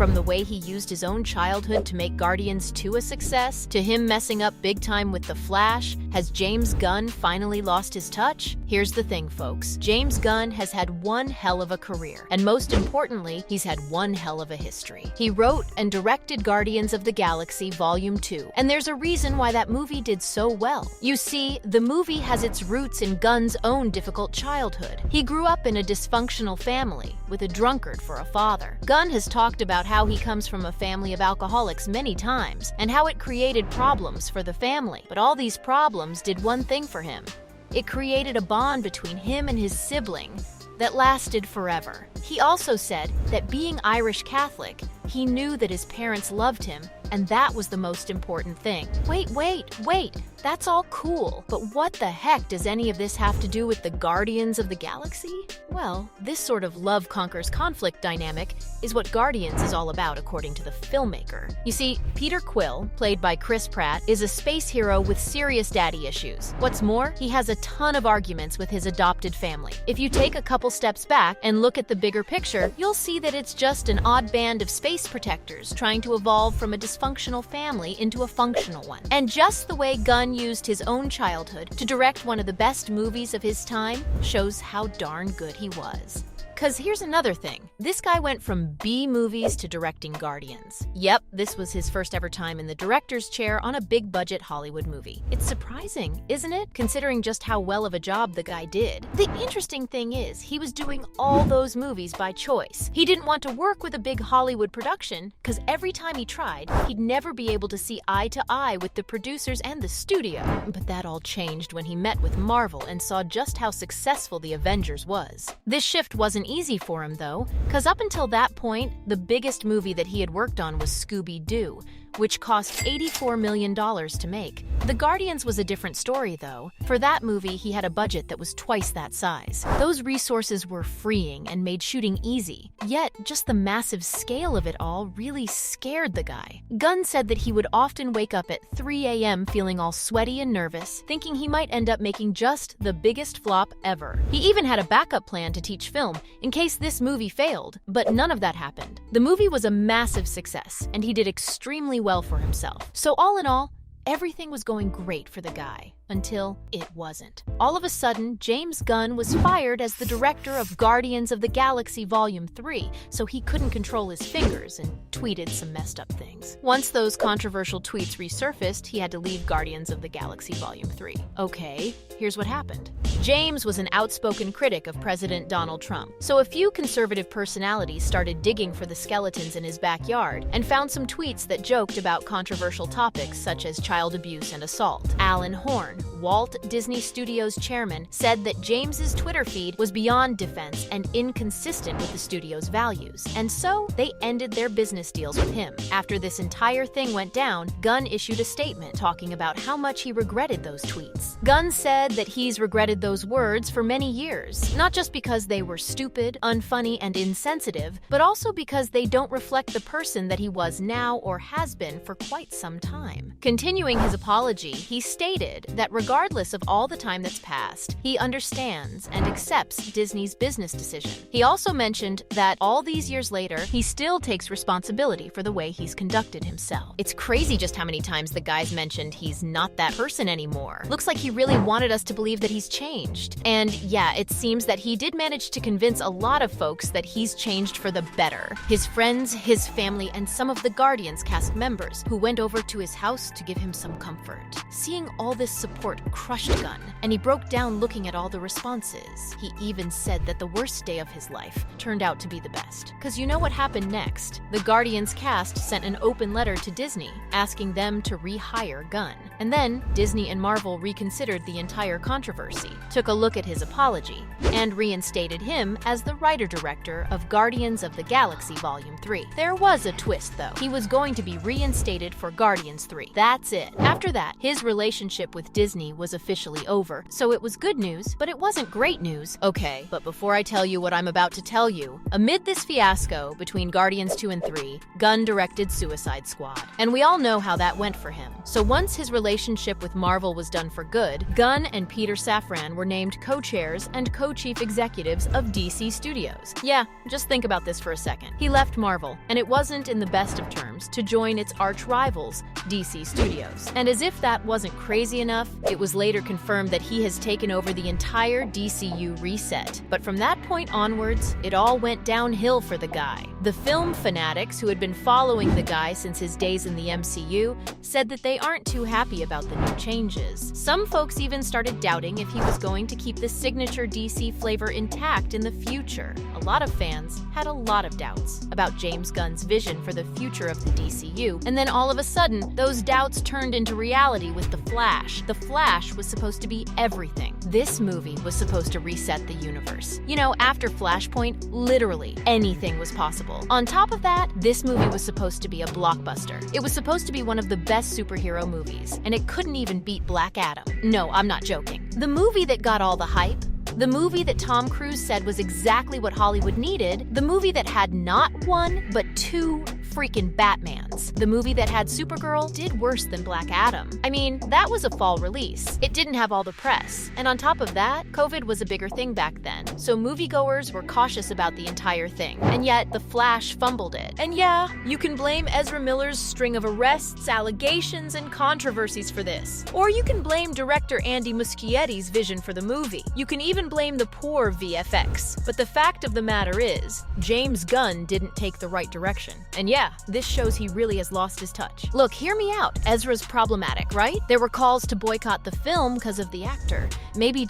From the way he used his own childhood to make Guardians 2 a success, to him messing up big time with The Flash, has James Gunn finally lost his touch? Here's the thing, folks. James Gunn has had one hell of a career, and most importantly, he's had one hell of a history. He wrote and directed Guardians of the Galaxy Volume 2, and there's a reason why that movie did so well. You see, the movie has its roots in Gunn's own difficult childhood. He grew up in a dysfunctional family, with a drunkard for a father. Gunn has talked about how he comes from a family of alcoholics many times, and how it created problems for the family. But all these problems did one thing for him. It created a bond between him and his sibling that lasted forever. He also said that being Irish Catholic, he knew that his parents loved him, and that was the most important thing. Wait, that's all cool, but what the heck does any of this have to do with the Guardians of the Galaxy? Well, this sort of love conquers conflict dynamic is what Guardians is all about, according to the filmmaker. You see, Peter Quill, played by Chris Pratt, is a space hero with serious daddy issues. What's more, he has a ton of arguments with his adopted family. If you take a couple steps back and look at the bigger picture, you'll see that it's just an odd band of space protectors trying to evolve from a dysfunctional family into a functional one. And just the way Gunn used his own childhood to direct one of the best movies of his time shows how darn good he was. Because here's another thing. This guy went from B movies to directing Guardians. Yep, this was his first ever time in the director's chair on a big-budget Hollywood movie. It's surprising, isn't it? Considering just how well of a job the guy did. The interesting thing is, he was doing all those movies by choice. He didn't want to work with a big Hollywood production, because every time he tried, he'd never be able to see eye to eye with the producers and the studio. But that all changed when he met with Marvel and saw just how successful the Avengers was. This shift wasn't easy for him, though, because up until that point, the biggest movie that he had worked on was Scooby-Doo, which cost $84 million to make. The Guardians was a different story, though. For that movie, he had a budget that was twice that size. Those resources were freeing and made shooting easy. Yet, just the massive scale of it all really scared the guy. Gunn said that he would often wake up at 3 a.m. feeling all sweaty and nervous, thinking he might end up making just the biggest flop ever. He even had a backup plan to teach film in case this movie failed, but none of that happened. The movie was a massive success, and he did extremely well for himself. So all in all, everything was going great for the guy. Until it wasn't. All of a sudden, James Gunn was fired as the director of Guardians of the Galaxy Volume 3, so he couldn't control his fingers and tweeted some messed up things. Once those controversial tweets resurfaced, he had to leave Guardians of the Galaxy Volume 3. Okay, here's what happened. James was an outspoken critic of President Donald Trump, so a few conservative personalities started digging for the skeletons in his backyard and found some tweets that joked about controversial topics such as child abuse and assault. Alan Horn, Walt Disney Studios chairman, said that James's Twitter feed was beyond defense and inconsistent with the studio's values, and so they ended their business deals with him. After this entire thing went down, Gunn issued a statement talking about how much he regretted those tweets. Gunn said that he's regretted those words for many years, not just because they were stupid, unfunny, and insensitive, but also because they don't reflect the person that he was now or has been for quite some time. Continuing his apology, he stated that regardless of all the time that's passed, he understands and accepts Disney's business decision. He also mentioned that all these years later, he still takes responsibility for the way he's conducted himself. It's crazy just how many times the guy's mentioned he's not that person anymore. Looks like he really wanted us to believe that he's changed. And yeah, it seems that he did manage to convince a lot of folks that he's changed for the better. His friends, his family, and some of the Guardians cast members who went over to his house to give him some comfort. Seeing all this support crushed Gunn, and he broke down looking at all the responses. He even said that the worst day of his life turned out to be the best. Cause you know what happened next? The Guardians cast sent an open letter to Disney, asking them to rehire Gunn. And then, Disney and Marvel reconsidered the entire controversy, took a look at his apology, and reinstated him as the writer-director of Guardians of the Galaxy Volume 3. There was a twist, though. He was going to be reinstated for Guardians 3. That's it. After that, his relationship with Disney was officially over, so it was good news, but it wasn't great news. Okay, but before I tell you what I'm about to tell you, amid this fiasco between Guardians 2 and 3, Gunn directed Suicide Squad. And we all know how that went for him. So once his relationship relationship with Marvel was done for good, Gunn and Peter Safran were named co-chairs and co-chief executives of DC Studios. Yeah, just think about this for a second. He left Marvel, and it wasn't in the best of terms, to join its arch-rivals, DC Studios. And as if that wasn't crazy enough, it was later confirmed that he has taken over the entire DCU reset. But from that point onwards, it all went downhill for the guy. The film fanatics who had been following the guy since his days in the MCU said that they aren't too happy about the new changes. Some folks even started doubting if he was going to keep the signature DC flavor intact in the future. A lot of fans had a lot of doubts about James Gunn's vision for the future of the DCU, and then all of a sudden, those doubts turned into reality with The Flash. The Flash was supposed to be everything. This movie was supposed to reset the universe. You know, after Flashpoint, literally anything was possible. On top of that, this movie was supposed to be a blockbuster. It was supposed to be one of the best superhero movies, and it couldn't even beat Black Adam. No, I'm not joking. The movie that got all the hype, the movie that Tom Cruise said was exactly what Hollywood needed, the movie that had not one, but two freaking Batmans. The movie that had Supergirl did worse than Black Adam. I mean, that was a fall release. It didn't have all the press. And on top of that, COVID was a bigger thing back then, so moviegoers were cautious about the entire thing. And yet, The Flash fumbled it. And yeah, you can blame Ezra Miller's string of arrests, allegations, and controversies for this. Or you can blame director Andy Muschietti's vision for the movie. You can even blame the poor VFX. But the fact of the matter is, James Gunn didn't take the right direction. And yeah, this shows he really has lost his touch. Look, hear me out. Ezra's problematic, right? There were calls to boycott the film because of the actor. Maybe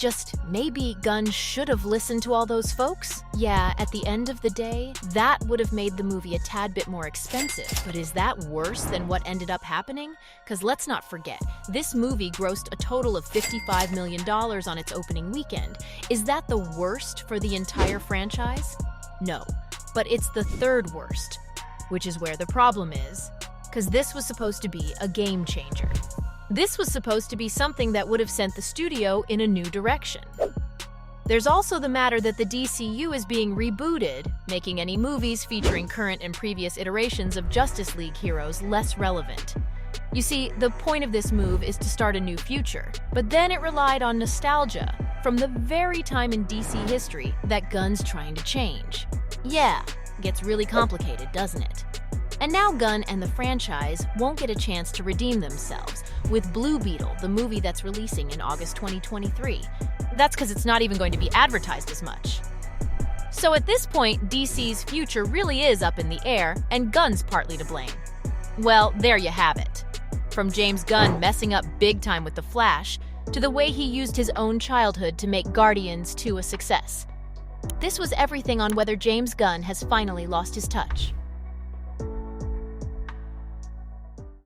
Gunn should have listened to all those folks? Yeah, at the end of the day, that would have made the movie a tad bit more expensive. But is that worse than what ended up happening? Because let's not forget, this movie grossed a total of $55 million on its opening weekend. Is that the worst for the entire franchise? No, but it's the third worst. Which is where the problem is, because this was supposed to be a game changer. This was supposed to be something that would have sent the studio in a new direction. There's also the matter that the DCU is being rebooted, making any movies featuring current and previous iterations of Justice League heroes less relevant. You see, the point of this move is to start a new future, but then it relied on nostalgia from the very time in DC history that Gunn's trying to change. Yeah, gets really complicated, doesn't it? And now Gunn and the franchise won't get a chance to redeem themselves with Blue Beetle, the movie that's releasing in August 2023. That's because it's not even going to be advertised as much. So at this point, DC's future really is up in the air, and Gunn's partly to blame. Well, there you have it. From James Gunn messing up big time with The Flash, to the way he used his own childhood to make Guardians 2 a success. This was everything on whether James Gunn has finally lost his touch.